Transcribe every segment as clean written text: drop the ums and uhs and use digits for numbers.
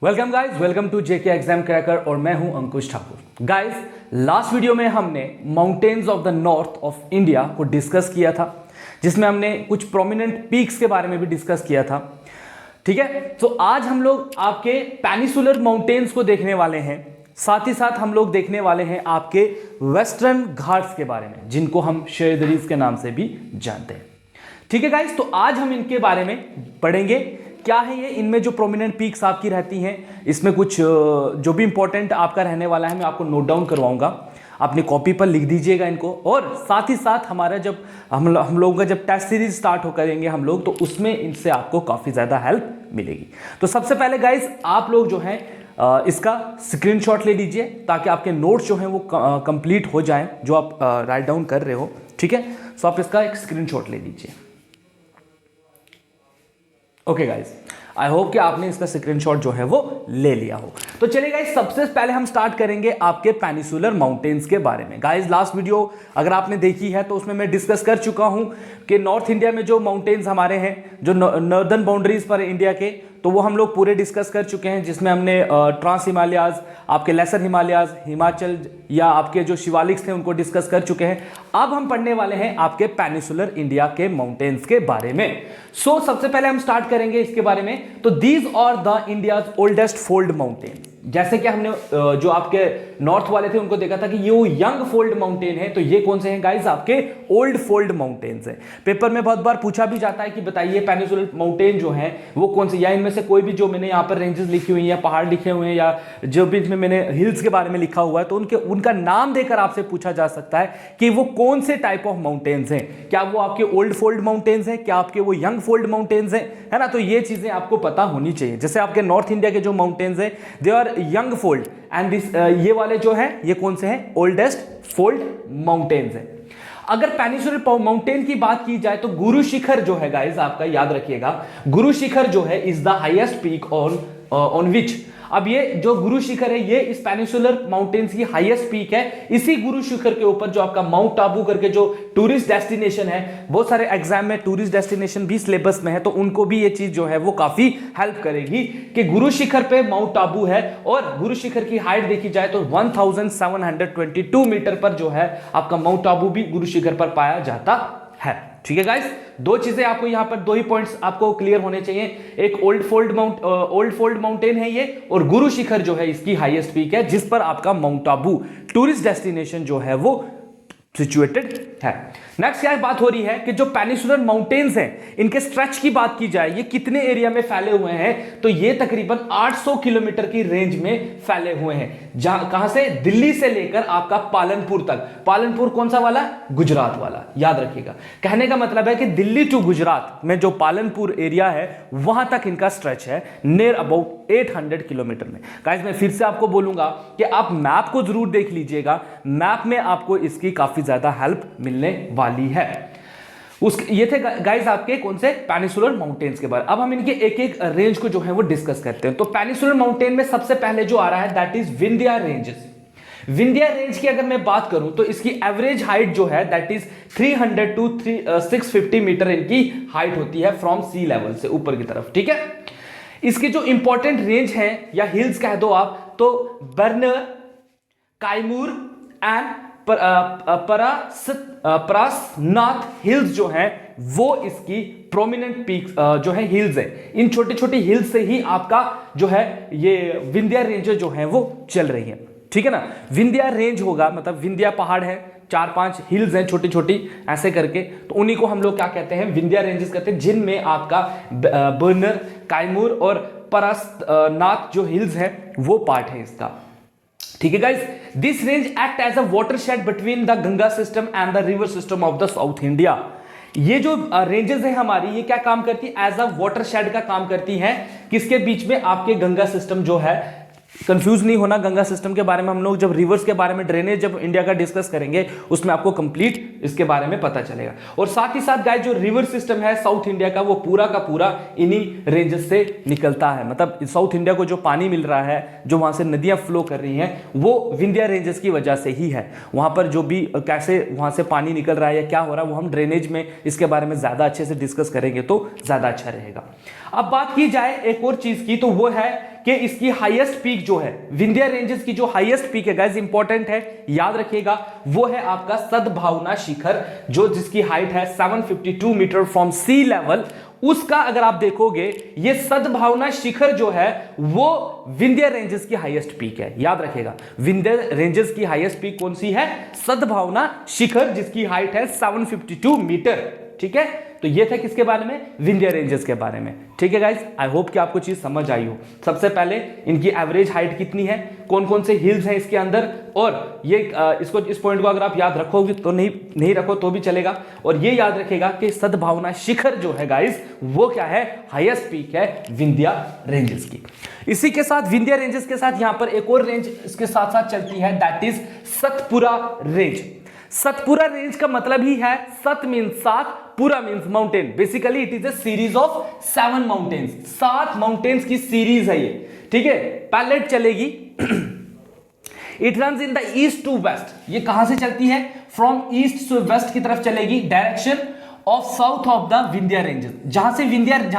Welcome guys, welcome to JK exam cracker और मैं हूं Ankush Thakur. Guys, last video में हमने mountains of the north of India को डिस्कस किया था, जिसमें हमने कुछ प्रोमिनेंट पीक्स के बारे में भी डिस्कस किया था। ठीक है, तो आज हम लोग आपके पेनिसुलर माउंटेन्स को देखने वाले हैं, साथ ही साथ हम लोग देखने वाले हैं आपके वेस्टर्न घाट्स के बारे में, जिनको हम शेरदरीज के नाम से भी जानते हैं। ठीक है गाइस, तो आज हम इनके बारे में पढ़ेंगे। क्या है ये, इनमें जो प्रोमिनेंट पीक्स आपकी रहती हैं, इसमें कुछ जो भी इंपॉर्टेंट आपका रहने वाला है मैं आपको नोट डाउन करवाऊंगा। अपनी कॉपी पर लिख दीजिएगा इनको, और साथ ही साथ हमारा जब हम लोगों का जब टेस्ट सीरीज स्टार्ट हो करेंगे हम लोग, तो उसमें इनसे आपको काफ़ी ज़्यादा हेल्प मिलेगी। तो सबसे पहले गाइस, आप लोग जो हैं इसका स्क्रीनशॉट ले लीजिए, ताकि आपके नोट्स जो हैं वो कंप्लीट हो जाएं, जो आप राइट डाउन कर रहे हो। ठीक है, सो आप इसका एक स्क्रीनशॉट ले लीजिए। ओके गाइस, आई होप कि आपने इसका स्क्रीनशॉट जो है वो ले लिया हो। तो चलिए गाइस, सबसे पहले हम स्टार्ट करेंगे आपके पेनिसुलर माउंटेन्स के बारे में। गाइस, लास्ट वीडियो अगर आपने देखी है तो उसमें मैं डिस्कस कर चुका हूं कि नॉर्थ इंडिया में जो माउंटेन्स हमारे हैं, जो नॉर्दर्न बाउंड्रीज पर इंडिया के, तो वो हम लोग पूरे डिस्कस कर चुके हैं, जिसमें हमने ट्रांस हिमालयाज, आपके लेसर हिमालयाज, हिमाचल या आपके जो शिवालिक्स थे उनको डिस्कस कर चुके हैं। अब हम पढ़ने वाले हैं आपके पेनिसुलर इंडिया के माउंटेन्स के बारे में। सो सबसे पहले हम स्टार्ट करेंगे इसके बारे में। तो these are the India's oldest fold mountain. जैसे कि हमने जो आपके नॉर्थ वाले थे उनको देखा था कि ये वो यंग फोल्ड माउंटेन है, तो ये कौन से हैं गाइस? आपके ओल्ड फोल्ड माउंटेन्स हैं। पेपर में बहुत बार पूछा भी जाता है कि बताइए पेनिसुलर माउंटेन जो है वो कौन से, या इनमें से कोई भी जो मैंने यहाँ पर रेंजेस लिखी हुई हैं, पहाड़ लिखे हुए हैं, या जो भी इसमें मैंने हिल्स के बारे में लिखा हुआ है, तो उनका नाम देकर आपसे पूछा जा सकता है कि वो कौन से टाइप ऑफ माउंटेन्स हैं। क्या वो आपके ओल्ड फोल्ड माउंटेन्स हैं, क्या आपके वो यंग फोल्ड माउंटेन्स हैं, है ना? तो ये चीजें आपको पता होनी चाहिए। जैसे आपके नॉर्थ इंडिया के जो माउंटेन्स हैं, they are young fold, and this ये वाले जो है ये कौन से हैं? ओल्डेस्ट फोल्ड माउंटेन्स हैं। अगर पेनिसुलर माउंटेन की बात की जाए तो गुरु शिखर जो है गाइस, आपका याद रखिएगा, गुरु शिखर जो है is the highest peak on which. अब ये जो गुरु शिखर है ये इस पेनिसुलर माउंटेन्स की हाईएस्ट पीक है। इसी गुरु शिखर के ऊपर जो आपका माउंट आबू करके जो टूरिस्ट डेस्टिनेशन है, बहुत सारे एग्जाम में टूरिस्ट डेस्टिनेशन भी सिलेबस में है, तो उनको भी ये चीज जो है वो काफी हेल्प करेगी कि गुरु शिखर पे माउंट आबू है, और गुरु शिखर की हाइट देखी जाए तो 1722 मीटर पर जो है आपका माउंट आबू भी गुरु शिखर पर पाया जाता है। ठीक है गाइस, दो चीजें आपको यहां पर, दो ही पॉइंट्स आपको क्लियर होने चाहिए। एक ओल्ड फोल्ड माउंटेन है ये, और गुरु शिखर जो है इसकी हाईएस्ट पीक है, जिस पर आपका माउंट आबू टूरिस्ट डेस्टिनेशन जो है वो सिचुएटेड है। नेक्स्ट क्या बात हो रही है कि जो पेनिसुलर माउंटेन्स हैं, इनके स्ट्रेच की बात की जाए, ये कितने एरिया में फैले हुए हैं, तो ये तकरीबन 800 किलोमीटर की रेंज में फैले हुए हैं। जहां कहां से? दिल्ली से लेकर आपका पालनपुर तक। पालनपुर कौन सा वाला? गुजरात वाला, याद रखिएगा। कहने का मतलब है कि दिल्ली टू गुजरात में जो पालनपुर एरिया है वहां तक इनका स्ट्रेच है, नियर अबाउट 800 किलोमीटर में। गाइस, मैं फिर से आपको बोलूंगा कि आप मैप को जरूर देख लीजिएगा, मैप में आपको इसकी काफी ज्यादा हेल्प मिलने वाली है। ये थे गाइस आपके कौन से? पेनिसुलर माउंटेन्स के बारे। अब हम इनके एक एक रेंज को जो है वो डिस्कस करते हैं। तो पेनिसुलर माउंटेन में सबसे पहले जो आ रहा है that is Vindhya ranges. Vindhya range की अगर मैं बात करूं तो इसकी एवरेज हाइट जो है दैट इज 300 टू 650 मीटर इनकी हाइट होती है फ्रॉम सी लेवल से ऊपर की तरफ। ठीक है, इसके जो इंपॉर्टेंट रेंज हैं या हिल्स कह दो आप, तो बर्नर, कायमूर एंड परासनाथ हिल्स जो हैं वो इसकी प्रोमिनेंट पीक जो है हिल्स है। इन छोटी छोटी हिल्स से ही आपका जो है ये विंध्या रेंज जो है वो चल रही है। ठीक है ना, विंध्या रेंज होगा मतलब विंध्या पहाड़ है, 4-5 हिल्स हैं छोटी छोटी ऐसे करके, तो उन्हीं को हम लोग क्या कहते हैं? विंध्या रेंजेस कहते हैं, जिनमें आपका बर्नर, कायमूर और परासनाथ जो हिल्स है वो पार्ट है इसका। ठीक है guys, this range act as a watershed between the Ganga system and the river system of the south India. ये जो रेंजेस है हमारी, ये क्या काम करती है? एज अ वाटरशेड का काम करती है। किसके बीच में? आपके गंगा सिस्टम जो है, कंफ्यूज नहीं होना गंगा सिस्टम के बारे में, हम लोग जब रिवर्स के बारे में, ड्रेनेज जब इंडिया का डिस्कस करेंगे उसमें आपको कंप्लीट इसके बारे में पता चलेगा। और साथ ही साथ गाइस, जो रिवर सिस्टम है साउथ इंडिया का, वो पूरा का पूरा इन्हीं रेंजेस से निकलता है। मतलब साउथ इंडिया को जो पानी मिल रहा है, जो वहां से नदियां फ्लो कर रही हैं, वो विंध्या रेंजेस की वजह से ही है। वहां पर जो भी कैसे वहां से पानी निकल रहा है या क्या हो रहा है, वो हम ड्रेनेज में इसके बारे में ज्यादा अच्छे से डिस्कस करेंगे तो ज्यादा अच्छा रहेगा। अब बात की जाए एक और चीज की, तो वो है कि इसकी हाईएस्ट पीक जो है विंध्य रेंजेस की जो हाईएस्ट पीक है गाइस, इंपॉर्टेंट है, याद रखिएगा, वो है आपका सद्भावना शिखर, जो जिसकी हाइट है 752 मीटर फ्रॉम सी लेवल। उसका अगर आप देखोगे ये सद्भावना शिखर जो है वो विंध्य रेंजेस की हाईएस्ट पीक है, याद रखिएगा, विंध्य रेंजेस की हाईएस्ट पीक कौन सी है? सद्भावना शिखर, जिसकी हाइट है 752 मीटर। ठीक है, तो ये था किसके बारे में? विंध्य रेंजेस के बारे में। ठीक है गाइस, आई होप कि आपको चीज समझ आई हो। सबसे पहले इनकी एवरेज हाइट कितनी है, कौन कौन से हिल्स हैं इसके अंदर, और ये इसको, इस पॉइंट को अगर आप याद रखोगे तो नहीं रखो तो भी चलेगा, और ये याद रखेगा कि सद्भावना शिखर जो है गाइस वो क्या है? हाईएस्ट पीक है विंध्य रेंजेस की। इसी के साथ विंध्य रेंजेस के साथ यहां पर एक और रेंज इसके साथ साथ चलती है, that is Satpura range. Satpura range का मतलब ही है, सत मीन्स सात, पुरा means mountain. Basically it is a series of 7 mountains, 7 mountains की सीरीज है ये। ठीक है, पैलेट चलेगी, it runs in the east to west. ये कहां से चलती है? फ्रॉम ईस्ट टू वेस्ट की तरफ चलेगी, direction of south of the Vindhya ranges. जहां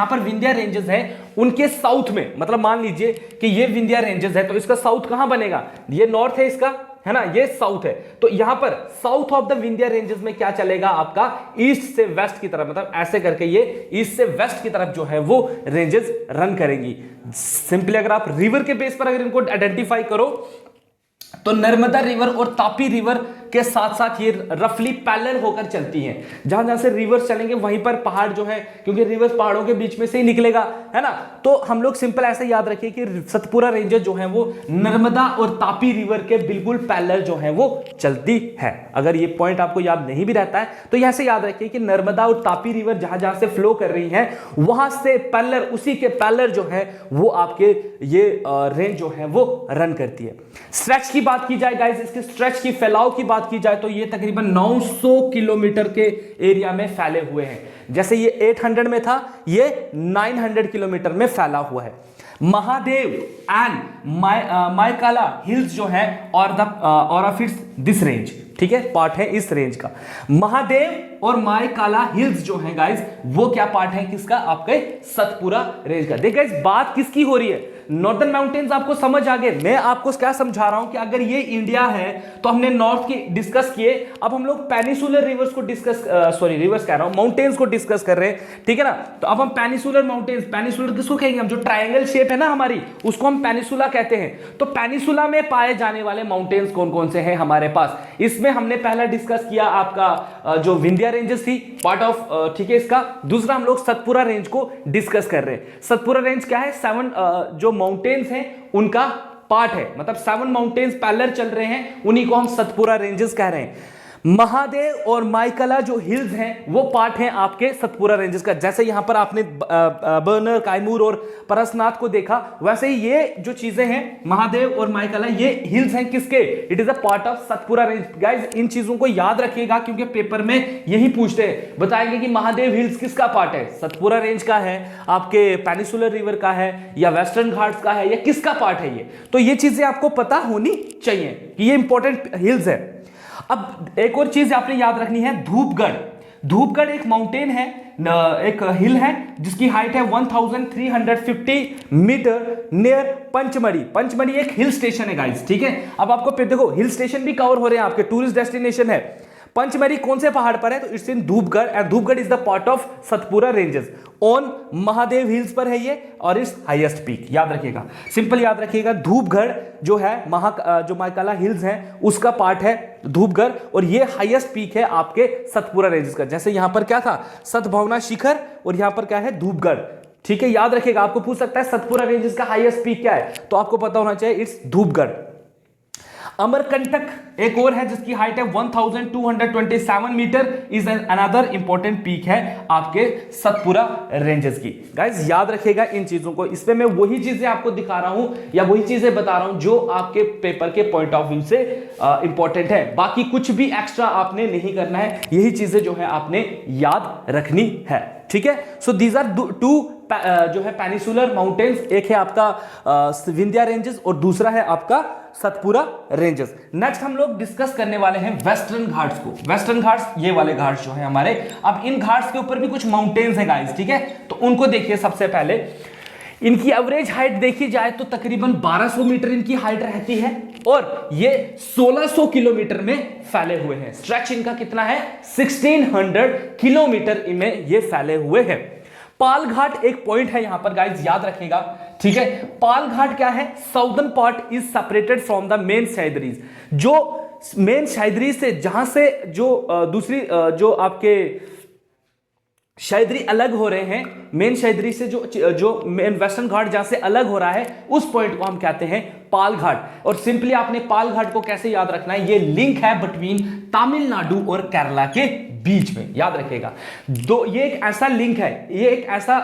पर विंध्य रेंजेस है उनके साउथ में, मतलब मान लीजिए कि ये विंध्य रेंजेस है तो इसका साउथ कहां बनेगा? ये नॉर्थ है इसका, है ना, ये साउथ है, तो यहां पर south of the Vindhya ranges में क्या चलेगा आपका? ईस्ट से वेस्ट की तरफ, मतलब ऐसे करके ये ईस्ट से वेस्ट की तरफ जो है वो रेंजेस रन करेंगी। सिंपली अगर आप रिवर के बेस पर अगर इनको आइडेंटिफाई करो तो नर्मदा रिवर और तापी रिवर के साथ साथ ये रफली पैरेलल होकर चलती हैं। जहां जहां से रिवर्स चलेंगे वहीं पर पहाड़ जो है, क्योंकि रिवर्स पहाड़ों के बीच में से ही निकलेगा, है ना, तो हम लोग सिंपल ऐसे याद रखिए कि सतपुरा रेंजेस जो है वो नर्मदा और तापी रिवर के बिल्कुल पैरेलल जो है वो चलती है। अगर ये पॉइंट आपको याद नहीं भी रहता है तो यहां से याद रखिए कि नर्मदा और तापी रिवर जहां जहां से फ्लो कर रही है वहां से पैरेलल, उसी के पैरेलल जो है वो आपके ये रेंज जो है वो रन करती है। स्ट्रेच की बात की जाए गाइस, इसके स्ट्रेच की, फैलाव की बात की जाए तो ये तकरीबन 900 किलोमीटर के एरिया में फैले हुए हैं। जैसे ये 800 में था, ये 900 किलोमीटर में फैला हुआ है। महादेव एंड मायकाला हिल्स जो है और ऑफ इट्स दिस रेंज, ठीक है, पार्ट है इस रेंज का। महादेव और मायकाला हिल्स जो है गाइस वो क्या पार्ट है किसका? आपके सतपुरा रेंज का। देखिए गाइस, बात किसकी हो रही है? नॉर्दर्न माउंटेन्स आपको समझ आ गए। मैं आपको क्या समझा रहा हूं कि अगर ये इंडिया है तो हमने नॉर्थ की डिस्कस किए, अब हम लोग पेनिसुलर रिवर्स को डिस्कस, रिवर्स कह रहा हूं, माउंटेन्स को डिस्कस कर रहे हैं, ठीक है ना। तो अब हम पेनिसुलर माउंटेन्स, पेनिसुलर किसको कहेंगे हम? जो ट्रायंगल शेप है ना हमारी, उसको हम पेनिसुला कहते हैं। तो पेनिसुला में पाए जाने वाले माउंटेन्स कौन कौन से हैं हमारे पास? इसमें हमने पहला डिस्कस किया आपका जो विंध्या रेंजेस थी, पार्ट ऑफ, ठीक है, इसका। दूसरा हम लोग सतपुरा रेंज को डिस्कस कर रहे हैं। सतपुरा रेंज क्या है? 7 जो माउंटेन्स हैं उनका पार्ट है, मतलब 7 माउंटेन्स पैरेलल चल रहे हैं, उन्हीं को हम सतपुरा रेंजेस कह रहे हैं। महादेव और मायकाला जो हिल्स हैं वो पार्ट हैं आपके सतपुरा रेंजेस का। जैसे यहां पर आपने बर्नर, कायमूर और परसनाथ को देखा, वैसे ही ये जो चीजें हैं महादेव और मायकाला, ये हिल्स हैं किसके? It is a part of Satpura range. Guys, इन चीजों को याद रखिएगा क्योंकि पेपर में यही पूछते हैं, बताएंगे कि महादेव हिल्स किसका पार्ट है? सतपुरा रेंज का है, आपके पेनिसुलर रिवर का है, या वेस्टर्न घाट्स का है, या किसका पार्ट है ये? तो ये चीजें आपको पता होनी चाहिए कि ये इंपॉर्टेंट हिल्स है। अब एक और चीज आपने याद रखनी है, धूपगढ़। धूपगढ़ एक माउंटेन है, एक हिल है जिसकी हाइट है 1350 मीटर नियर पंचमढ़ी। पंचमढ़ी एक हिल स्टेशन है गाइस, ठीक है। अब आपको देखो हिल स्टेशन भी कवर हो रहे हैं, आपके टूरिस्ट डेस्टिनेशन है। पंचमढ़ी कौन से पहाड़ पर है? तो it's in Dhupgarh, and Dhupgarh is the part of Satpura ranges. On Mahadev hills पर है ये, और इस हाईएस्ट पीक, याद रखिएगा, सिंपल याद रखिएगा। धूपगढ़ जो है जो मायकाला हिल्स हैं उसका पार्ट है धूपगढ़, और ये हाईएस्ट पीक है आपके सतपुरा रेंजेस का। जैसे यहां पर क्या था? सद्भावना शिखर, और यहां पर क्या है? धूपगढ़, ठीक है, याद रखिएगा। आपको पूछ सकता है सतपुरा रेंजेस का हाईएस्ट पीक क्या है, तो आपको पता होना चाहिए इट्स धूपगढ़। अमरकंटक एक और है जिसकी हाइट है 1227 metre, is another important peak है आपके सतपुरा रेंजेस की। गाइस, याद रखिएगा इन चीजों को। इसमें मैं वही चीजें आपको दिखा रहा हूं या वही चीजें बता रहा हूं जो आपके पेपर के पॉइंट ऑफ व्यू से इंपॉर्टेंट है। बाकी कुछ भी एक्स्ट्रा आपने नहीं करना है, यही चीजें जो है आपने याद रखनी है, ठीक है। सो दीज आर 2 जो है पेनिसुलर माउंटेन्स, एक है आपका विंध्या रेंजेस और दूसरा है आपका सतपुरा रेंजेस। नेक्स्ट हम लोग डिस्कस करने वाले हैं वेस्टर्न घाट्स को। वेस्टर्न घाट्स, ये वाले घाट्स जो है हमारे, अब इन घाट्स के ऊपर भी कुछ माउंटेन्स हैं गाइस, ठीक है, तो उनको देखिए। सबसे पहले इनकी एवरेज हाइट देखी जाए तो तकरीबन 1200 मीटर इनकी हाइट रहती है और ये 1600 किलोमीटर में फैले हुए हैं। स्ट्रेच इनका कितना है? 1600 किलोमीटर में ये फैले हुए हैं। पाल घाट एक पॉइंट है यहां पर गाइस, याद रखिएगा, ठीक है। पाल घाट क्या है? Southern part is separated from the main Sahyadris. जो मेन सह्याद्री से, जहां से जो दूसरी जो आपके सह्याद्री अलग हो रहे हैं, मेन सह्याद्री से जो मेन वेस्टर्न घाट जहां से अलग हो रहा है, उस पॉइंट को हम कहते हैं पाल घाट। और सिंपली आपने पाल घाट को कैसे याद रखना है? ये लिंक है बिटवीन तमिलनाडु और केरला के बीच में, याद रखिएगा। ये एक ऐसा लिंक है, ये एक ऐसा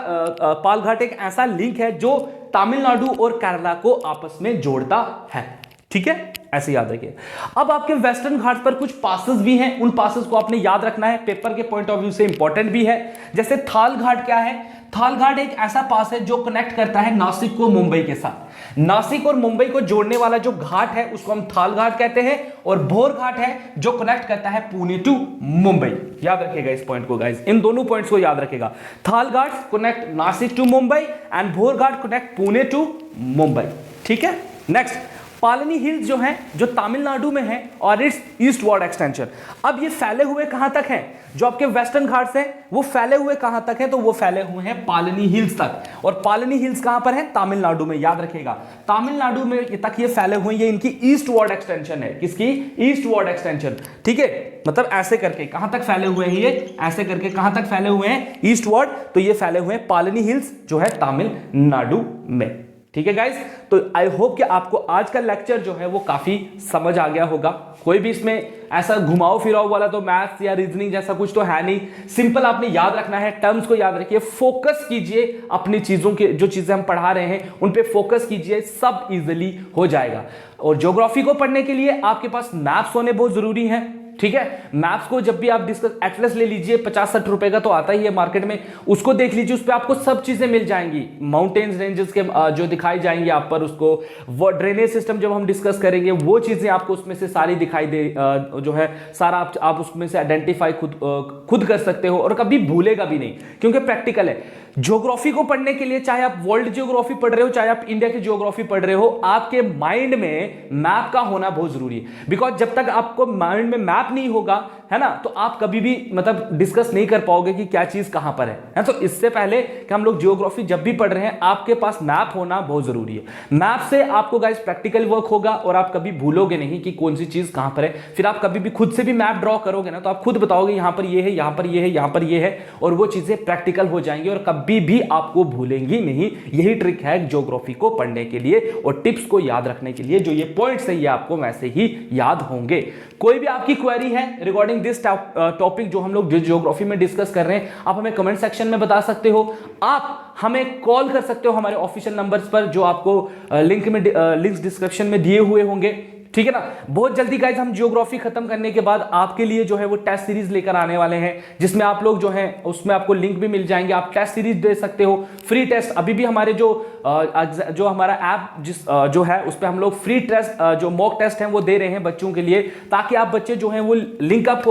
पाल घाट एक ऐसा लिंक है जो तमिलनाडु और केरला को आपस में जोड़ता है, ठीक है, ऐसे याद रखिए। अब आपके वेस्टर्न घाट पर कुछ पासेस भी हैं, उन पासेस को आपने याद रखना है, पेपर के पॉइंट ऑफ व्यू से इंपॉर्टेंट भी है। जैसे थाल घाट क्या है? थाल घाट एक ऐसा पास है जो कनेक्ट करता है नासिक को मुंबई के साथ। नासिक और मुंबई को जोड़ने वाला जो घाट है उसको हम थाल घाट कहते हैं, और भोर घाट है जो कनेक्ट करता है पुणे टू मुंबई। याद रखिएगा इस पॉइंट को गाइस, इन दोनों पॉइंट्स को याद रखिएगा। Thal Ghat connect Nashik to Mumbai and Bhor Ghat connect Pune to Mumbai, ठीक है। नेक्स्ट, पालनी हिल्स जो है, जो तमिलनाडु में है और इट्स ईस्टवर्ड एक्सटेंशन। अब ये फैले हुए कहां तक हैं? जो आपके वेस्टर्न घाट्स हैं वो फैले हुए कहां तक हैं? तो वो फैले हुए हैं पालनी हिल्स तक। और पालनी हिल्स कहां पर है? तमिलनाडु में, याद रखिएगा। तमिलनाडु में तक ये फैले हुए, ये इनकी ईस्टवर्ड एक्सटेंशन है। किसकी? ईस्टवर्ड एक्सटेंशन, ठीक है। मतलब ऐसे करके कहां तक फैले हुए हैं? ये ऐसे करके कहां तक फैले हुए हैं? ईस्टवर्ड। तो ये फैले हुए हैं पालनी हिल्स जो है तमिलनाडु में, ठीक है गाइस। तो आई होप कि आपको आज का लेक्चर जो है वो काफी समझ आ गया होगा। कोई भी इसमें ऐसा घुमाओ फिराओ वाला तो मैथ्स या रीजनिंग जैसा कुछ तो है नहीं। सिंपल आपने याद रखना है, टर्म्स को याद रखिए, फोकस कीजिए अपनी चीजों के, जो चीजें हम पढ़ा रहे हैं उन पे फोकस कीजिए, सब इजीली हो जाएगा। और ज्योग्राफी को पढ़ने के लिए आपके पास मैप्स होने बहुत जरूरी है, ठीक है। मैप्स को जब भी आप डिस्कस, एटलस ले लीजिए, 50-60 रुपए का तो आता ही है मार्केट में, उसको देख लीजिए, उस पर आपको सब चीजें मिल जाएंगी। माउंटेन्स रेंजेस के जो दिखाई जाएंगे आप पर, उसको वो ड्रेनेज सिस्टम जब हम डिस्कस करेंगे वो चीजें आपको उसमें से सारी दिखाई दे, जो है सारा आप उसमें से आइडेंटिफाई खुद कर सकते हो और कभी भूलेगा भी नहीं, क्योंकि प्रैक्टिकल है। ज्योग्राफी को पढ़ने के लिए, चाहे आप वर्ल्ड ज्योग्राफी पढ़ रहे हो चाहे आप इंडिया की ज्योग्राफी पढ़ रहे हो, आपके माइंड में मैप का होना बहुत जरूरी है। बिकॉज जब तक आपको माइंड में मैप नहीं होगा, है ना, तो आप कभी भी मतलब डिस्कस नहीं कर पाओगे कि क्या चीज कहां पर है। तो इससे पहले कि हम लोग ज्योग्राफी जब भी पढ़ रहे हैं, आपके पास मैप होना बहुत जरूरी है। मैप से आपको गाइस प्रैक्टिकल वर्क होगा और आप कभी भूलोगे नहीं कि कौन सी चीज कहां पर है। फिर आप कभी भी खुद से भी मैप ड्रॉ करोगे ना, तो आप खुद बताओगे यहां पर ये है, यहां पर ये है, यहां पर ये है, और वो चीजें प्रैक्टिकल हो जाएंगी और कभी भी आपको भूलेंगी नहीं। यही ट्रिक है ज्योग्राफी को पढ़ने के लिए और टिप्स को याद रखने के लिए। जो ये पॉइंट्स है ये आपको वैसे ही याद होंगे। कोई भी आपकी क्वेरी है रिगार्डिंग दिस टॉपिक जो हम लोग ज्योग्राफी में डिस्कस कर रहे हैं, आप हमें कमेंट सेक्शन में बता सकते हो। आप हमें कॉल कर सकते हो हमारे ऑफिशियल नंबर्स पर, जो आपको लिंक्स डिस्क्रिप्शन में दिए हुए होंगे, ठीक है ना। बहुत जल्दी गाइस हम ज्योग्राफी खत्म करने के बाद आपके लिए जो है वो टेस्ट सीरीज लेकर आने वाले हैं, जिसमें आप लोग जो है उसमें आपको लिंक भी मिल जाएंगे, आप टेस्ट सीरीज दे सकते हो, फ्री टेस्ट। अभी भी हमारे जो हमारा ऐप जो है उस पर हम लोग फ्री टेस्ट, जो मॉक टेस्ट हैं वो दे रहे हैं बच्चों के लिए, ताकि आप बच्चे जो हैं वो लिंक अप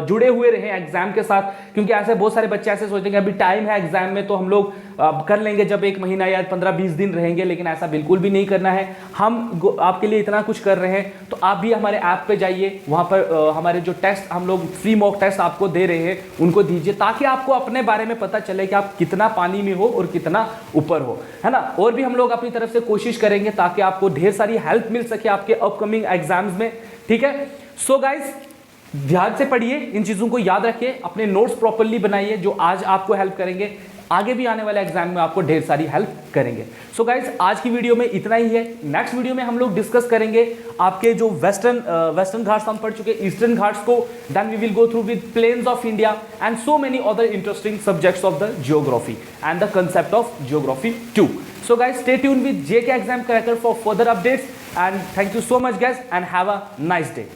जुड़े हुए रहें एग्जाम के साथ। क्योंकि ऐसे बहुत सारे बच्चे ऐसे सोचते हैं कि अभी टाइम है एग्जाम में तो हम लोग कर लेंगे जब 1 महीना या 15-20 दिन रहेंगे, लेकिन ऐसा बिल्कुल भी नहीं करना है। हम आपके लिए इतना कुछ कर रहे हैं, तो आप भी हमारे ऐप पे जाइए, वहां पर हमारे जो टेस्ट हम लोग फ्री मॉक टेस्ट आपको दे रहे हैं उनको दीजिए, ताकि आपको अपने बारे में पता चले कि आप कितना पानी में हो और कितना ऊपर हो, है ना। और भी हम लोग अपनी तरफ से कोशिश करेंगे ताकि आपको ढेर सारी हेल्प मिल सके आपके अपकमिंग एग्जाम्स में, ठीक है। सो गाइस ध्यान से पढ़िए, इन चीजों को याद रखिए, अपने नोट्स प्रॉपर्ली बनाइए जो आज आपको हेल्प करेंगे, आगे भी आने वाले एग्जाम में आपको ढेर सारी हेल्प करेंगे। सो गाइस आज की वीडियो में इतना ही है। नेक्स्ट वीडियो में हम लोग डिस्कस करेंगे आपके जो वेस्टर्न घाट्स हम पढ़ चुके, ईस्टर्न घाट्स को, then we will go through with plains of India and so many other interesting subjects of the geography and the concept of geography too. So guys, stay tuned with JK Exam Cracker for further updates, and thank you so much guys and have a nice day.